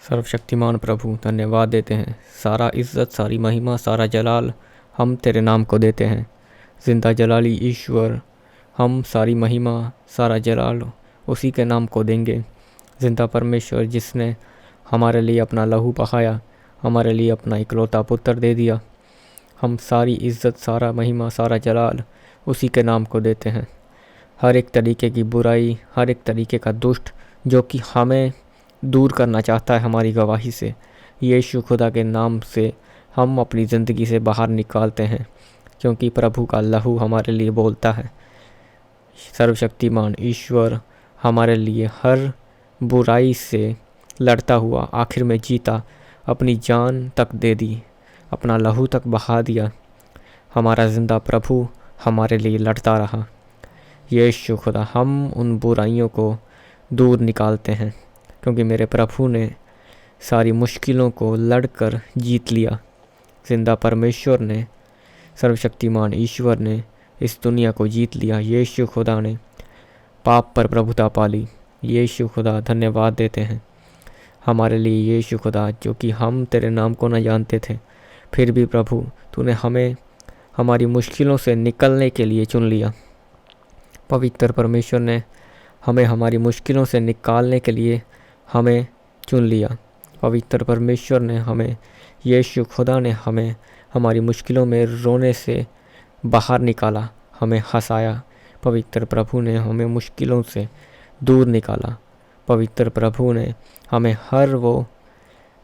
सर्वशक्तिमान प्रभु धन्यवाद देते हैं। सारा इज्जत, सारी महिमा, सारा जलाल हम तेरे नाम को देते हैं। जिंदा जलाली ईश्वर, हम सारी महिमा, सारा जलाल उसी के नाम को देंगे। जिंदा परमेश्वर जिसने हमारे लिए अपना लहू बहाया, हमारे लिए अपना इकलौता पुत्र दे दिया, हम सारी इज्जत, सारा महिमा, सारा जलाल उसी के नाम को देते हैं। हर एक तरीके की बुराई, हर एक तरीके का दुष्ट जो कि हमें दूर करना चाहता है हमारी गवाही से, यीशु खुदा के नाम से हम अपनी ज़िंदगी से बाहर निकालते हैं, क्योंकि प्रभु का लहू हमारे लिए बोलता है। सर्वशक्तिमान ईश्वर हमारे लिए हर बुराई से लड़ता हुआ आखिर में जीता, अपनी जान तक दे दी, अपना लहू तक बहा दिया। हमारा जिंदा प्रभु हमारे लिए लड़ता रहा। यीशु खुदा, हम उन बुराइयों को दूर निकालते हैं, क्योंकि मेरे प्रभु ने सारी मुश्किलों को लड़कर जीत लिया। जिंदा परमेश्वर ने, सर्वशक्तिमान ईश्वर ने इस दुनिया को जीत लिया। यीशु खुदा ने पाप पर प्रभुता पाली। यीशु खुदा धन्यवाद देते हैं हमारे लिए। यीशु खुदा, जो कि हम तेरे नाम को न जानते थे, फिर भी प्रभु तूने हमें हमारी मुश्किलों से निकलने के लिए चुन लिया। पवित्र परमेश्वर ने हमें हमारी मुश्किलों से निकालने के लिए हमें चुन लिया। पवित्र परमेश्वर ने हमें, यीशु खुदा ने हमें हमारी मुश्किलों में रोने से बाहर निकाला, हमें हंसाया। पवित्र प्रभु ने हमें मुश्किलों से दूर निकाला। पवित्र प्रभु ने हमें हर वो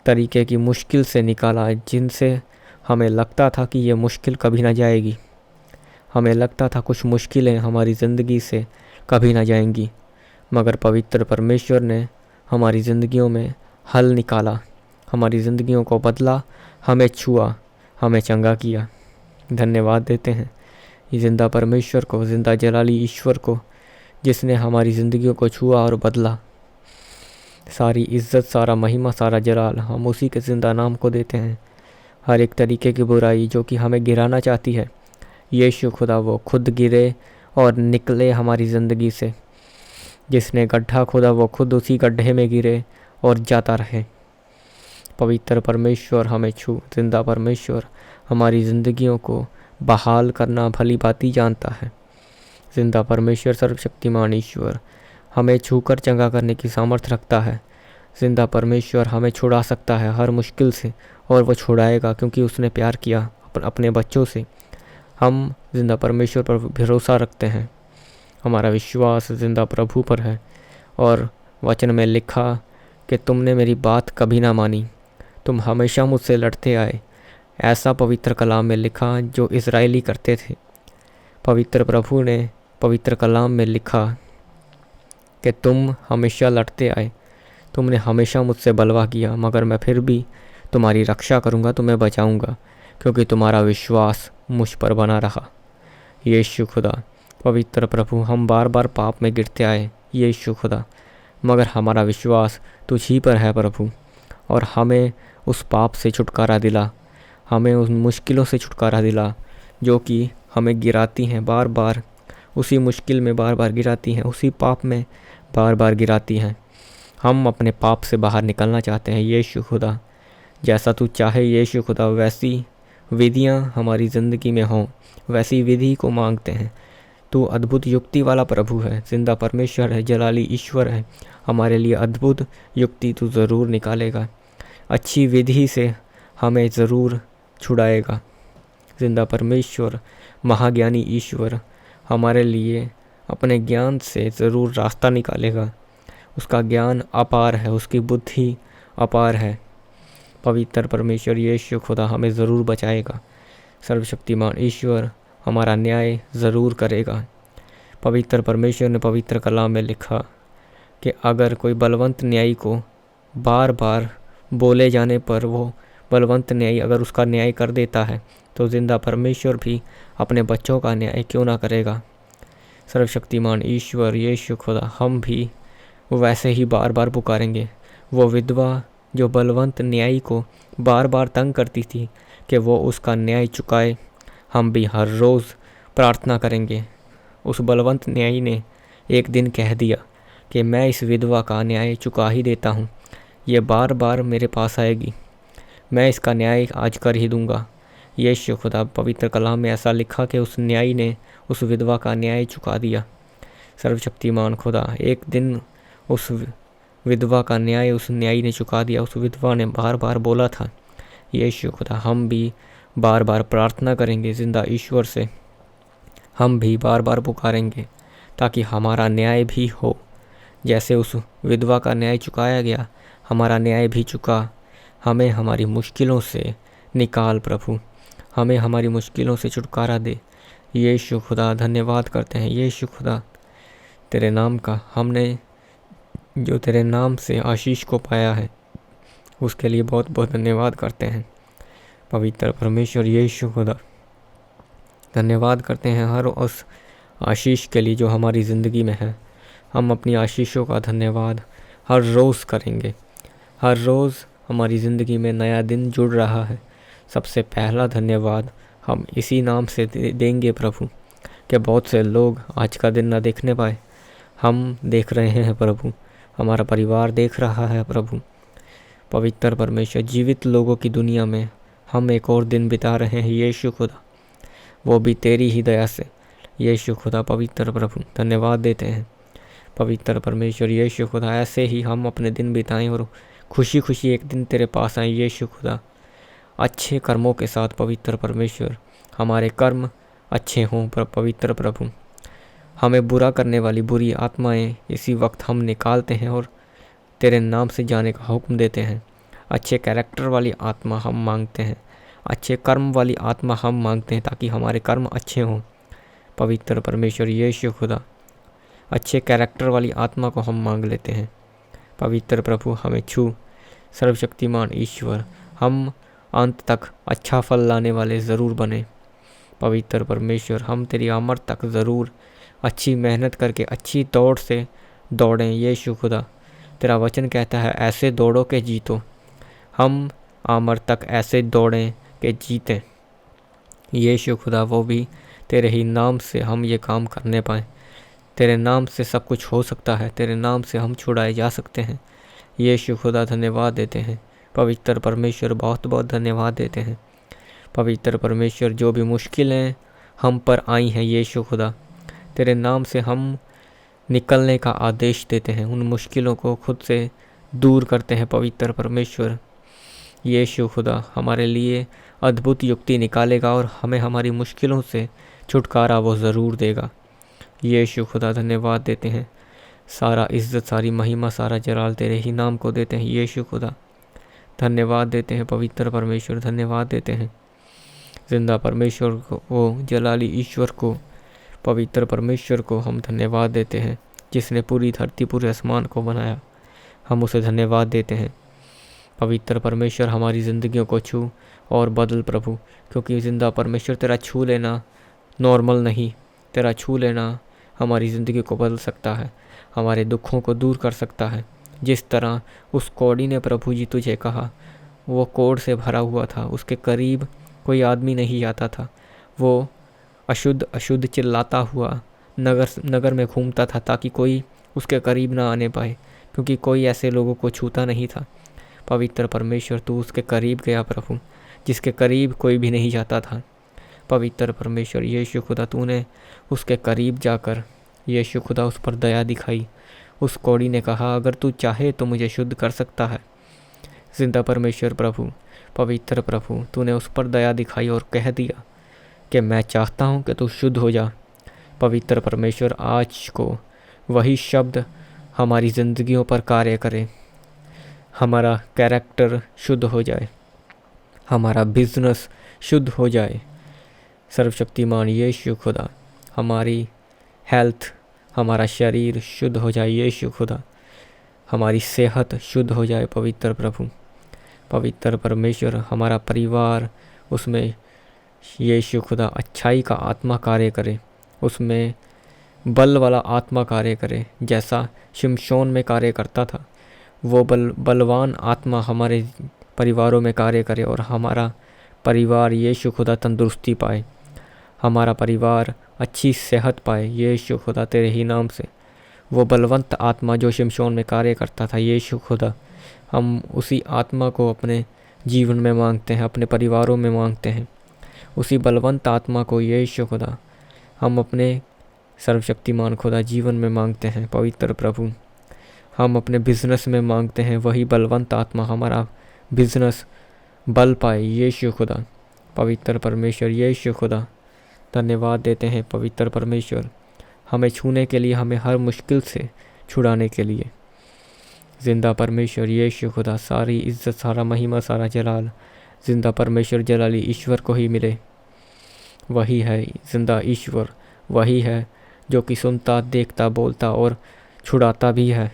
तरीके की मुश्किल से निकाला जिनसे हमें लगता था कि ये मुश्किल कभी ना जाएगी। हमें लगता था कुछ मुश्किलें हमारी ज़िंदगी से कभी ना जाएंगी, मगर पवित्र परमेश्वर ने हमारी ज़िंदगियों में हल निकाला, हमारी ज़िंदगियों को बदला, हमें छुआ, हमें चंगा किया। धन्यवाद देते हैं ये जिंदा परमेश्वर को, जिंदा जलाली ईश्वर को, जिसने हमारी ज़िंदगियों को छुआ और बदला। सारी इज्जत, सारा महिमा, सारा जलाल हम उसी के जिंदा नाम को देते हैं। हर एक तरीके की बुराई जो कि हमें गिराना चाहती है, यीशु खुदा वो खुद गिरे और निकले हमारी ज़िंदगी से। जिसने गड्ढा खोदा वो खुद उसी गड्ढे में गिरे और जाता रहे। पवित्र परमेश्वर हमें छू, जिंदा परमेश्वर हमारी ज़िंदगियों को बहाल करना भली भांति जानता है। जिंदा परमेश्वर, सर्वशक्तिमान ईश्वर हमें छूकर चंगा करने की सामर्थ्य रखता है। जिंदा परमेश्वर हमें छुड़ा सकता है हर मुश्किल से, और वो छुड़ाएगा, क्योंकि उसने प्यार किया अपने बच्चों से। हम जिंदा परमेश्वर पर भरोसा रखते हैं। हमारा विश्वास जिंदा प्रभु पर है, और वचन में लिखा कि तुमने मेरी बात कभी ना मानी, तुम हमेशा मुझसे लड़ते आए। ऐसा पवित्र कलाम में लिखा जो इज़राइली करते थे। पवित्र प्रभु ने पवित्र कलाम में लिखा कि तुम हमेशा लड़ते आए, तुमने हमेशा मुझसे बलवा किया, मगर मैं फिर भी तुम्हारी रक्षा करूँगा, तुम्हें बचाऊँगा, क्योंकि तुम्हारा विश्वास मुझ पर बना रहा। यीशु खुदा, पवित्र प्रभु, हम बार बार पाप में गिरते आए यीशु खुदा, मगर हमारा विश्वास तुझ ही पर है प्रभु, और हमें उस पाप से छुटकारा दिला, हमें उन मुश्किलों से छुटकारा दिला जो कि हमें गिराती हैं बार बार, उसी मुश्किल में बार बार गिराती हैं, उसी पाप में बार बार गिराती हैं। हम अपने पाप से बाहर निकलना चाहते हैं यीशु खुदा। जैसा तू चाहे यीशु खुदा, वैसी विधियाँ हमारी ज़िंदगी में हों, वैसी विधि को मांगते हैं। तू अद्भुत युक्ति वाला प्रभु है, जिंदा परमेश्वर है, जलाली ईश्वर है। हमारे लिए अद्भुत युक्ति तू ज़रूर निकालेगा, अच्छी विधि से हमें ज़रूर छुड़ाएगा। जिंदा परमेश्वर, महाज्ञानी ईश्वर हमारे लिए अपने ज्ञान से ज़रूर रास्ता निकालेगा। उसका ज्ञान अपार है, उसकी बुद्धि अपार है। पवित्र परमेश्वर यीशु खुदा हमें ज़रूर बचाएगा। सर्वशक्तिमान ईश्वर हमारा न्याय ज़रूर करेगा। पवित्र परमेश्वर ने पवित्र कलाम में लिखा कि अगर कोई बलवंत न्यायी को बार बार बोले जाने पर वो बलवंत न्यायी अगर उसका न्याय कर देता है, तो जिंदा परमेश्वर भी अपने बच्चों का न्याय क्यों ना करेगा। सर्वशक्तिमान ईश्वर यीशु खुदा, हम भी वैसे ही बार बार पुकारेंगे। वो विधवा जो बलवंत न्यायी को बार बार तंग करती थी कि वो उसका न्याय चुकाए, हम भी हर रोज़ प्रार्थना करेंगे। उस बलवंत न्यायी ने एक दिन कह दिया कि मैं इस विधवा का न्याय चुका ही देता हूँ। ये बार बार मेरे पास आएगी। मैं इसका न्याय आज कर ही दूंगा। यीशु खुदा, पवित्र कलाम में ऐसा लिखा कि उस न्यायी ने उस विधवा का न्याय चुका दिया। सर्वशक्तिमान खुदा, एक दिन उस विधवा का न्याय उस न्यायी ने चुका दिया। उस विधवा ने बार बार बोला था। यीशु खुदा, हम भी बार बार प्रार्थना करेंगे जिंदा ईश्वर से, हम भी बार बार पुकारेंगे ताकि हमारा न्याय भी हो। जैसे उस विधवा का न्याय चुकाया गया, हमारा न्याय भी चुका। हमें हमारी मुश्किलों से निकाल प्रभु, हमें हमारी मुश्किलों से छुटकारा दे। यीशु खुदा, धन्यवाद करते हैं यीशु खुदा तेरे नाम का। हमने जो तेरे नाम से आशीष को पाया है उसके लिए बहुत बहुत धन्यवाद करते हैं। पवित्र परमेश्वर यीशु खुदा, धन्यवाद करते हैं हर उस आशीष के लिए जो हमारी ज़िंदगी में है। हम अपनी आशीषों का धन्यवाद हर रोज़ करेंगे। हर रोज़ हमारी ज़िंदगी में नया दिन जुड़ रहा है। सबसे पहला धन्यवाद हम इसी नाम से देंगे प्रभु कि बहुत से लोग आज का दिन ना देखने पाए, हम देख रहे हैं प्रभु, हमारा परिवार देख रहा है प्रभु। पवित्र परमेश्वर, जीवित लोगों की दुनिया में हम एक और दिन बिता रहे हैं यीशु खुदा, वो भी तेरी ही दया से। यीशु खुदा पवित्र प्रभु, धन्यवाद देते हैं। पवित्र परमेश्वर यीशु खुदा, ऐसे ही हम अपने दिन बिताएं और खुशी खुशी एक दिन तेरे पास आएं यीशु खुदा, अच्छे कर्मों के साथ। पवित्र परमेश्वर, हमारे कर्म अच्छे हों पवित्र प्रभु। हमें बुरा करने वाली बुरी आत्माएं इसी वक्त हम निकालते हैं और तेरे नाम से जाने का हुक्म देते हैं। अच्छे कैरेक्टर वाली आत्मा हम मांगते हैं, अच्छे कर्म वाली आत्मा हम मांगते हैं ताकि हमारे कर्म अच्छे हों। पवित्र परमेश्वर यीशु खुदा, अच्छे कैरेक्टर वाली आत्मा को हम मांग लेते हैं। पवित्र प्रभु, हमें छू। सर्वशक्तिमान ईश्वर, हम अंत तक अच्छा फल लाने वाले ज़रूर बने। पवित्र परमेश्वर, हम तेरी आमद तक ज़रूर अच्छी मेहनत करके अच्छी दौड़ से दौड़ें यीशु खुदा। तेरा वचन कहता है ऐसे दौड़ो के जीतो। हम आमद तक ऐसे दौड़ें कि जीतें यीशु खुदा, वो भी तेरे ही नाम से हम ये काम करने पाएँ। तेरे नाम से सब कुछ हो सकता है, तेरे नाम से हम छुड़ाए जा सकते हैं यीशु खुदा। धन्यवाद देते हैं पवित्र परमेश्वर, बहुत बहुत धन्यवाद देते हैं पवित्र परमेश्वर। जो भी मुश्किलें हम पर आई हैं यीशु खुदा, तेरे नाम से हम निकलने का आदेश देते हैं, उन मुश्किलों को खुद से दूर करते हैं पवित्र परमेश्वर। यीशु खुदा हमारे लिए अद्भुत युक्ति निकालेगा और हमें हमारी मुश्किलों से छुटकारा वो ज़रूर देगा यीशु खुदा। धन्यवाद देते हैं, सारा इज़्ज़त, सारी महिमा, सारा जलाल तेरे ही नाम को देते हैं यीशु खुदा। धन्यवाद देते हैं पवित्र परमेश्वर, धन्यवाद देते हैं जिंदा परमेश्वर को, वो जलाली ईश्वर को, पवित्र परमेश्वर को हम धन्यवाद देते हैं जिसने पूरी धरती पूरे आसमान को बनाया। हम उसे धन्यवाद देते हैं पवित्र परमेश्वर। हमारी ज़िंदगियों को छू और बदल प्रभु, क्योंकि जिंदा परमेश्वर तेरा छू लेना नॉर्मल नहीं, तेरा छू लेना हमारी ज़िंदगी को बदल सकता है, हमारे दुखों को दूर कर सकता है। जिस तरह उस कौड़ी ने प्रभु जी तुझे कहा, वो कोढ़ से भरा हुआ था, उसके करीब कोई आदमी नहीं जाता था, वो अशुद्ध अशुद्ध चिल्लाता हुआ नगर में घूमता था ताकि कोई उसके करीब ना आने पाए, क्योंकि कोई ऐसे लोगों को छूता नहीं था। पवित्र परमेश्वर, तू उसके करीब गया प्रभु, जिसके करीब कोई भी नहीं जाता था। पवित्र परमेश्वर यीशु खुदा, तूने उसके करीब जाकर यीशु खुदा उस पर दया दिखाई। उस कौड़ी ने कहा, अगर तू चाहे तो मुझे शुद्ध कर सकता है। जिंदा परमेश्वर प्रभु, पवित्र प्रभु, तूने उस पर दया दिखाई और कह दिया कि मैं चाहता हूँ कि तू शुद्ध हो जा। पवित्र परमेश्वर, आज को वही शब्द हमारी ज़िंदगियों पर कार्य करे, हमारा कैरेक्टर शुद्ध हो जाए, हमारा बिजनेस शुद्ध हो जाए। सर्वशक्तिमान यीशु खुदा, हमारी हेल्थ, हमारा शरीर शुद्ध हो जाए यीशु खुदा, हमारी सेहत शुद्ध हो जाए पवित्र प्रभु। पवित्र परमेश्वर, हमारा परिवार, उसमें यीशु खुदा अच्छाई का आत्मा कार्य करे, उसमें बल वाला आत्मा कार्य करे, जैसा शिमशोन में कार्य करता था। वो बलवान आत्मा हमारे परिवारों में कार्य करे और हमारा परिवार यीशु खुदा तंदुरुस्ती पाए, हमारा परिवार अच्छी सेहत पाए यीशु खुदा तेरे ही नाम से। वो बलवंत आत्मा जो शिमशोन में कार्य करता था यीशु खुदा, हम उसी आत्मा को अपने जीवन में मांगते हैं, अपने परिवारों में मांगते हैं। उसी बलवंत आत्मा को यीशु खुदा हम अपने सर्वशक्तिमान खुदा जीवन में मांगते हैं। पवित्र प्रभु, हम अपने बिजनेस में मांगते हैं, वही बलवंत आत्मा हमारा बिजनेस बल पाए यीशु खुदा। पवित्र परमेश्वर यीशु खुदा धन्यवाद देते हैं। पवित्र परमेश्वर हमें छूने के लिए, हमें हर मुश्किल से छुड़ाने के लिए। जिंदा परमेश्वर यीशु खुदा सारी इज्जत, सारा महिमा, सारा जलाल जिंदा परमेश्वर जलाली ईश्वर को ही मिले। वही है जिंदा ईश्वर, वही है जो कि सुनता, देखता, बोलता और छुड़ाता भी है।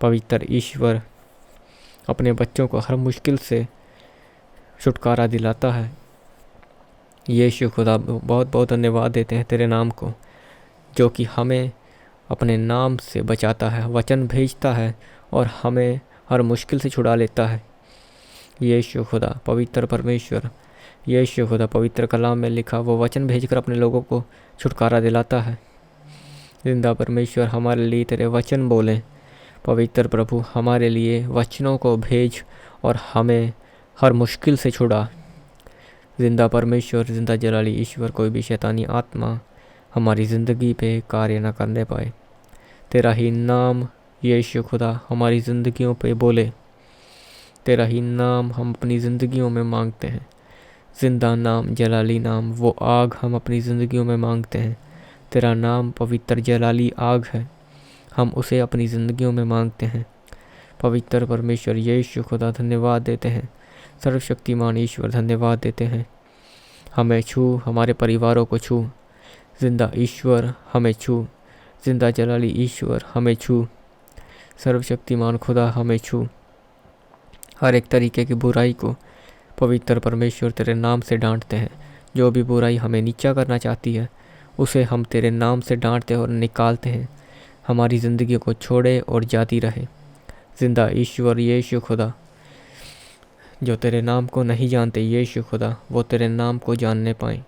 पवित्र ईश्वर अपने बच्चों को हर मुश्किल से छुटकारा दिलाता है। यीशु खुदा बहुत बहुत धन्यवाद देते हैं तेरे नाम को, जो कि हमें अपने नाम से बचाता है, वचन भेजता है और हमें हर मुश्किल से छुड़ा लेता है। यीशु खुदा पवित्र परमेश्वर, यीशु खुदा पवित्र कलाम में लिखा वो वचन भेजकर अपने लोगों को छुटकारा दिलाता है। जिंदा परमेश्वर हमारे लिए तेरे वचन बोले। पवित्र प्रभु हमारे लिए वचनों को भेज और हमें हर मुश्किल से छुड़ा। जिंदा परमेश्वर, जिंदा जलाली ईश्वर, कोई भी शैतानी आत्मा हमारी ज़िंदगी पे कार्य न करने पाए। तेरा ही नाम यीशु खुदा हमारी ज़िंदगियों पे बोले। तेरा ही नाम हम अपनी ज़िंदगियों में मांगते हैं। जिंदा नाम, जलाली नाम, वो आग हम अपनी ज़िंदगियों में मांगते हैं। तेरा नाम पवित्र जलाली आग है, हम उसे अपनी ज़िंदगियों में मांगते हैं। पवित्र परमेश्वर यीशु खुदा धन्यवाद देते हैं। सर्वशक्तिमान ईश्वर धन्यवाद देते हैं। हमें छू, हमारे परिवारों को छू। जिंदा ईश्वर हमें छू, जिंदा जलाली ईश्वर हमें छू। सर्वशक्तिमान खुदा हमें छू। हर एक तरीके की बुराई को पवित्र परमेश्वर तेरे नाम से डांटते हैं। जो भी बुराई हमें नीचा करना चाहती है उसे हम तेरे नाम से डांटते और निकालते हैं। हमारी ज़िंदगी को छोड़े और जाती रहे। जिंदा ईश्वर यीशु खुदा, जो तेरे नाम को नहीं जानते यीशु खुदा, वो तेरे नाम को जानने पाएँ।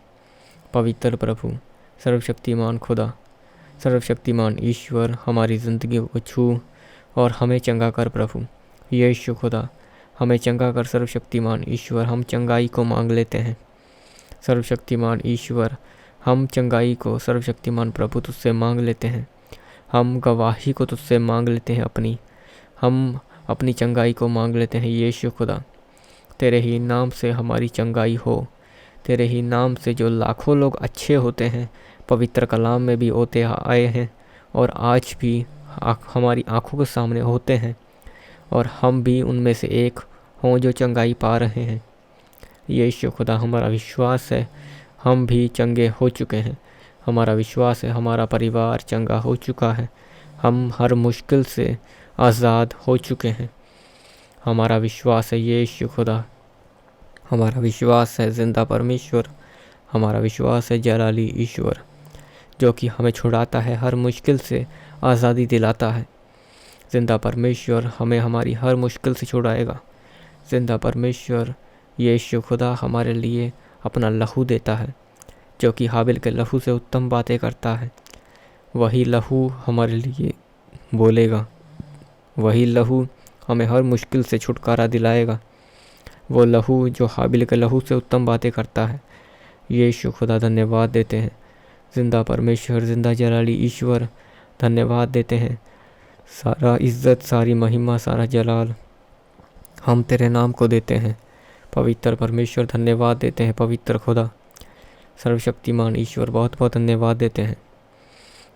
पवित्र प्रभु, सर्वशक्तिमान खुदा, सर्वशक्तिमान ईश्वर हमारी ज़िंदगी को छू और हमें चंगा कर। प्रभु यीशु खुदा हमें चंगा कर। सर्वशक्तिमान ईश्वर हम चंगाई को मांग लेते हैं। सर्वशक्तिमान ईश्वर हम चंगाई को सर्वशक्तिमान प्रभु तुझसे मांग लेते हैं। हम गवाही को तुझसे मांग लेते हैं। हम अपनी चंगाई को मांग लेते हैं यीशु खुदा। तेरे ही नाम से हमारी चंगाई हो। तेरे ही नाम से जो लाखों लोग अच्छे होते हैं, पवित्र कलाम में भी होते आए हैं और आज भी हमारी आंखों के सामने होते हैं, और हम भी उनमें से एक हों जो चंगाई पा रहे हैं। यीशु खुदा हमारा विश्वास है हम भी चंगे हो चुके हैं। हमारा विश्वास है हमारा परिवार चंगा हो चुका है। हम हर मुश्किल से आज़ाद हो चुके हैं। हमारा विश्वास है यीशु खुदा, हमारा विश्वास है जिंदा परमेश्वर, हमारा विश्वास है जलाली ईश्वर, जो कि हमें छुड़ाता है, हर मुश्किल से आज़ादी दिलाता है। जिंदा परमेश्वर हमें हमारी हर मुश्किल से छुड़ाएगा। जिंदा परमेश्वर यीशु खुदा हमारे लिए अपना लहू देता है, जो कि हाबिल के लहू से उत्तम बातें करता है। वही लहू हमारे लिए बोलेगा, वही लहू हमें हर मुश्किल से छुटकारा दिलाएगा। वो लहू जो हाबिल के लहू से उत्तम बातें करता है। यीशु खुदा धन्यवाद देते हैं। जिंदा परमेश्वर, जिंदा जलाली ईश्वर धन्यवाद देते हैं। सारा इज़्ज़त, सारी महिमा, सारा जलाल हम तेरे नाम को देते हैं। पवित्र परमेश्वर धन्यवाद देते हैं। पवित्र खुदा, सर्वशक्तिमान ईश्वर बहुत बहुत धन्यवाद देते हैं।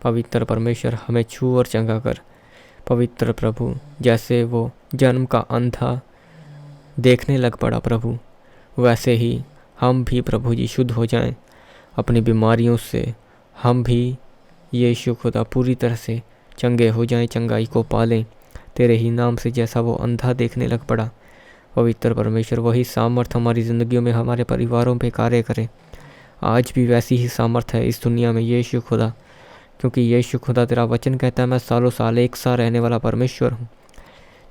पवित्र परमेश्वर हमें छू और चंगा कर। पवित्र प्रभु, जैसे वो जन्म का अंधा देखने लग पड़ा प्रभु, वैसे ही हम भी प्रभु जी शुद्ध हो जाएं अपनी बीमारियों से। हम भी यीशु खुदा पूरी तरह से चंगे हो जाएं, चंगाई को पालें तेरे ही नाम से। जैसा वो अंधा देखने लग पड़ा, पवित्र परमेश्वर वही सामर्थ हमारी ज़िंदगियों में, हमारे परिवारों पे कार्य करे। आज भी वैसी ही सामर्थ है इस दुनिया में यीशु खुदा, क्योंकि यीशु खुदा तेरा वचन कहता है मैं सालों साल एक साथ रहने वाला परमेश्वर हूँ।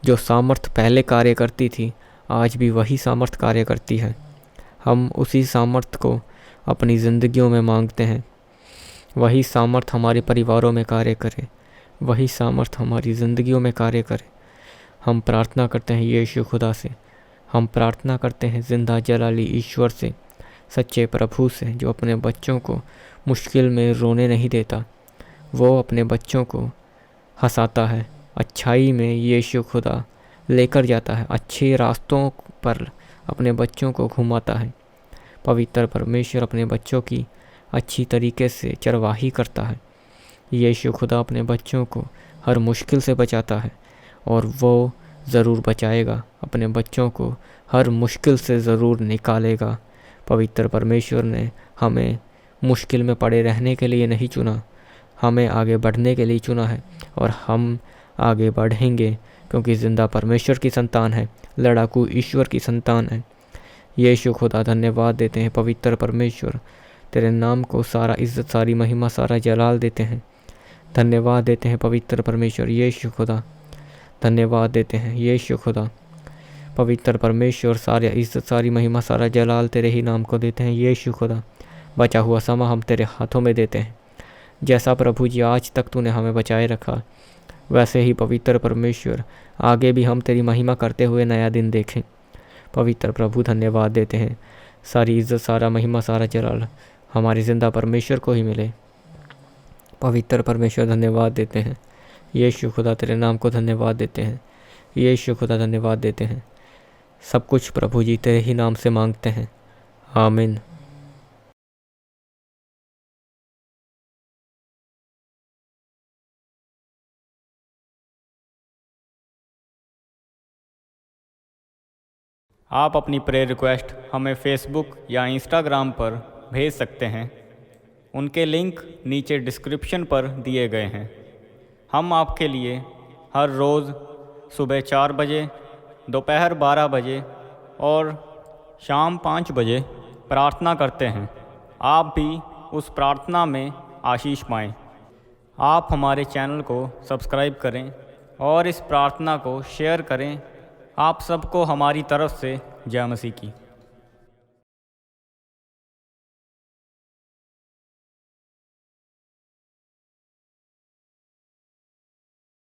जो सामर्थ पहले कार्य करती थी, आज भी वही सामर्थ कार्य करती है। हम उसी सामर्थ को अपनी ज़िंदगियों में मांगते हैं। वही सामर्थ हमारे परिवारों में कार्य करे, वही सामर्थ हमारी ज़िंदगियों में कार्य करे। हम प्रार्थना करते हैं यीशु खुदा से, हम प्रार्थना करते हैं जिंदा जलाली ईश्वर से, सच्चे प्रभु से, जो अपने बच्चों को मुश्किल में रोने नहीं देता। वो अपने बच्चों को हंसाता है, अच्छाई में यीशु खुदा लेकर जाता है, अच्छे रास्तों पर अपने बच्चों को घुमाता है। पवित्र परमेश्वर अपने बच्चों की अच्छी तरीके से चरवाही करता है। यीशु खुदा अपने बच्चों को हर मुश्किल से बचाता है और वो ज़रूर बचाएगा, अपने बच्चों को हर मुश्किल से ज़रूर निकालेगा। पवित्र परमेश्वर ने हमें मुश्किल में पड़े रहने के लिए नहीं चुना, हमें आगे बढ़ने के लिए चुना है और हम आगे बढ़ेंगे क्योंकि ज़िंदा परमेश्वर की संतान है, लड़ाकू ईश्वर की संतान है। यीशु खुदा धन्यवाद देते हैं पवित्र परमेश्वर, तेरे नाम को सारा इज़्ज़त, सारी महिमा, सारा जलाल देते हैं। धन्यवाद देते हैं पवित्र परमेश्वर यीशु खुदा, धन्यवाद देते हैं यीशु खुदा। पवित्र परमेश्वर सारी इज़्ज़त, सारी महिमा, सारा जलाल तेरे ही नाम को देते हैं यीशु खुदा। बचा हुआ समय हम तेरे हाथों में देते हैं। जैसा प्रभु जी आज तक तूने हमें बचाए रखा, वैसे ही पवित्र परमेश्वर आगे भी हम तेरी महिमा करते हुए नया दिन देखें। पवित्र प्रभु धन्यवाद देते हैं, सारी इज़्ज़त, सारा महिमा, सारा जलाल हमारे ज़िंदा परमेश्वर को ही मिले। पवित्र परमेश्वर धन्यवाद देते हैं यीशु खुदा, तेरे नाम को धन्यवाद देते हैं यीशु खुदा, धन्यवाद देते हैं। सब कुछ प्रभु जी तेरे ही नाम से मांगते हैं, आमीन। आप अपनी प्रेयर रिक्वेस्ट हमें फेसबुक या इंस्टाग्राम पर भेज सकते हैं। उनके लिंक नीचे डिस्क्रिप्शन पर दिए गए हैं। हम आपके लिए हर रोज़ सुबह 4 बजे, दोपहर 12 बजे और शाम 5 बजे प्रार्थना करते हैं। आप भी उस प्रार्थना में आशीष पाएं। आप हमारे चैनल को सब्सक्राइब करें और इस प्रार्थना को शेयर करें। आप सबको हमारी तरफ से जय मसीह की।